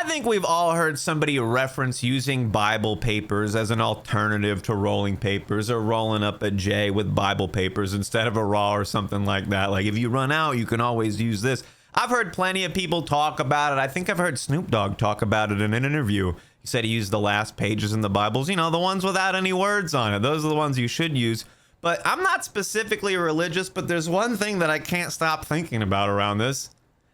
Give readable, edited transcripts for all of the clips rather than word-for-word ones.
think we've all heard somebody reference using Bible papers as an alternative to rolling papers, or rolling up a J with Bible papers instead of a raw or something like that. Like, if you run out, you can always use this. I've heard plenty of people talk about it. I think I've heard Snoop Dogg talk about it in an interview. He said he used the last pages in the Bibles, you know, the ones without any words on it. Those are the ones you should use. But I'm not specifically religious, but there's one thing that I can't stop thinking about around this.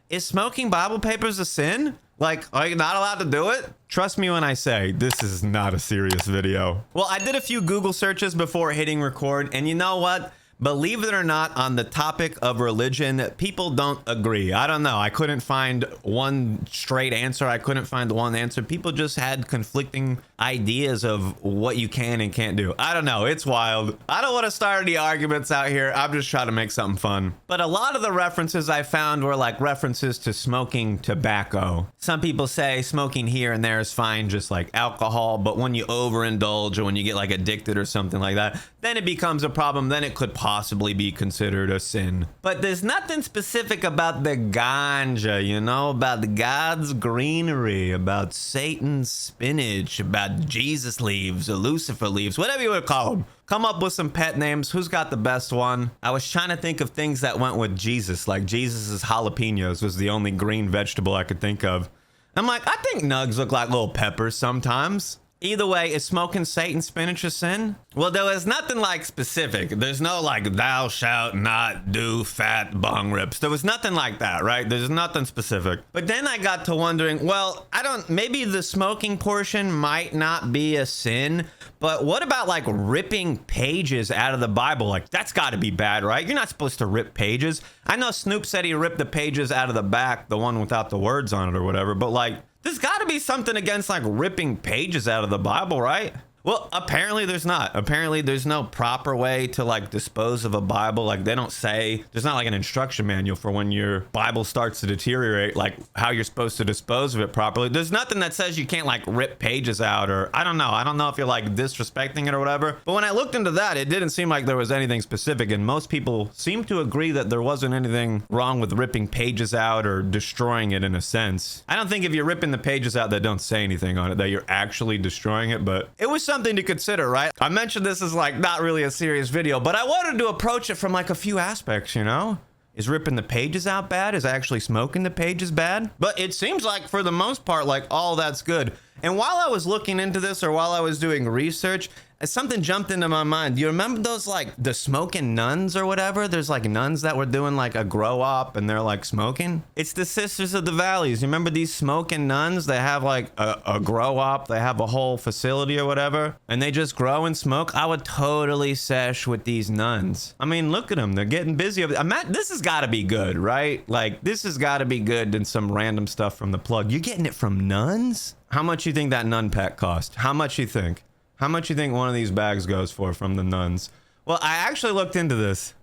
Is smoking Bible papers a sin? Like, are you not allowed to do it? Trust me when I say this is not a serious video. Well, I did a few Google searches before hitting record, and you know what? Believe it or not, on the topic of religion, people don't agree. I don't know. I couldn't find one straight answer. I couldn't find one answer. People just had conflicting ideas of what you can and can't do. I don't know. It's wild. I don't want to start any arguments out here. I'm just trying to make something fun. But a lot of the references I found were like references to smoking tobacco. Some people say smoking here and there is fine, just like alcohol. But when you overindulge or when you get like addicted or something like that, then it becomes a problem. Then it could possibly be considered a sin. But there's nothing specific about the ganja, you know, about God's greenery, about Satan's spinach, about Jesus leaves or Lucifer leaves, whatever you would call them. Come up with some pet names. Who's got the best one? I was trying to think of things that went with Jesus, like Jesus's jalapenos was the only green vegetable I could think of. I'm like, I think nugs look like little peppers sometimes. Either way, is smoking Satan's spinach a sin? Well, there was nothing like specific. There's no like, thou shalt not do fat bong rips. There was nothing like that, right? There's nothing specific. But then I got to wondering, well, maybe the smoking portion might not be a sin, but what about like ripping pages out of the Bible? Like, that's gotta be bad, right? You're not supposed to rip pages. I know Snoop said he ripped the pages out of the back, the one without the words on it or whatever, but like, there's got to be something against like ripping pages out of the Bible, right? Well, apparently there's not. Apparently there's no proper way to like dispose of a Bible. Like, they don't say, there's not like an instruction manual for when your Bible starts to deteriorate, like how you're supposed to dispose of it properly. There's nothing that says you can't like rip pages out, or I don't know. I don't know if you're like disrespecting it or whatever. But when I looked into that, it didn't seem like there was anything specific. And most people seem to agree that there wasn't anything wrong with ripping pages out or destroying it in a sense. I don't think if you're ripping the pages out that don't say anything on it, that you're actually destroying it, but it was something to consider, right? I mentioned this is like not really a serious video, but I wanted to approach it from like a few aspects, you know? Is ripping the pages out bad? Is actually smoking the pages bad? But it seems like for the most part, like all that's good. And while I was looking into this, or while I was doing research, something jumped into my mind. Do you remember those like the smoking nuns or whatever? There's like nuns that were doing like a grow up and they're like smoking. It's the Sisters of the Valleys. You remember these smoking nuns? They have like a grow up. They have a whole facility or whatever, and they just grow and smoke. I would totally sesh with these nuns. I mean, look at them. They're getting busy. This has got to be good, right? Like, this has got to be good than some random stuff from the plug. You're getting it from nuns? How much you think that nun pack cost? How much you think? How much you think one of these bags goes for from the nuns? Well, I actually looked into this.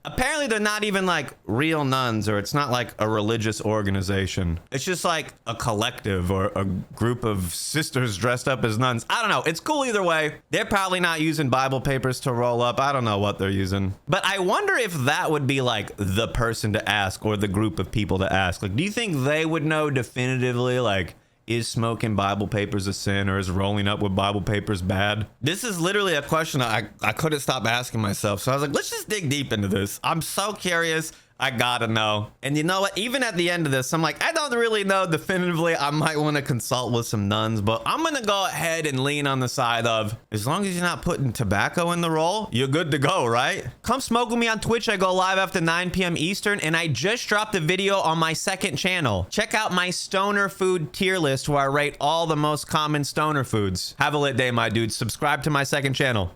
Apparently they're not even like real nuns, or it's not like a religious organization. It's just like a collective or a group of sisters dressed up as nuns. I don't know. It's cool either way. They're probably not using Bible papers to roll up. I don't know what they're using. But I wonder if that would be like the person to ask, or the group of people to ask. Like, do you think they would know definitively, like, is smoking Bible papers a sin, or is rolling up with Bible papers bad? This is literally a question I couldn't stop asking myself. So I was like, let's just dig deep into this. I'm so curious. I gotta know. And you know what? Even at the end of this, I'm like, I don't really know definitively. I might want to consult with some nuns, but I'm gonna go ahead and lean on the side of, as long as you're not putting tobacco in the roll, you're good to go, right? Come smoke with me on Twitch. I go live after 9 p.m. Eastern, and I just dropped a video on my second channel. Check out my stoner food tier list where I rate all the most common stoner foods. Have a lit day, my dudes. Subscribe to my second channel.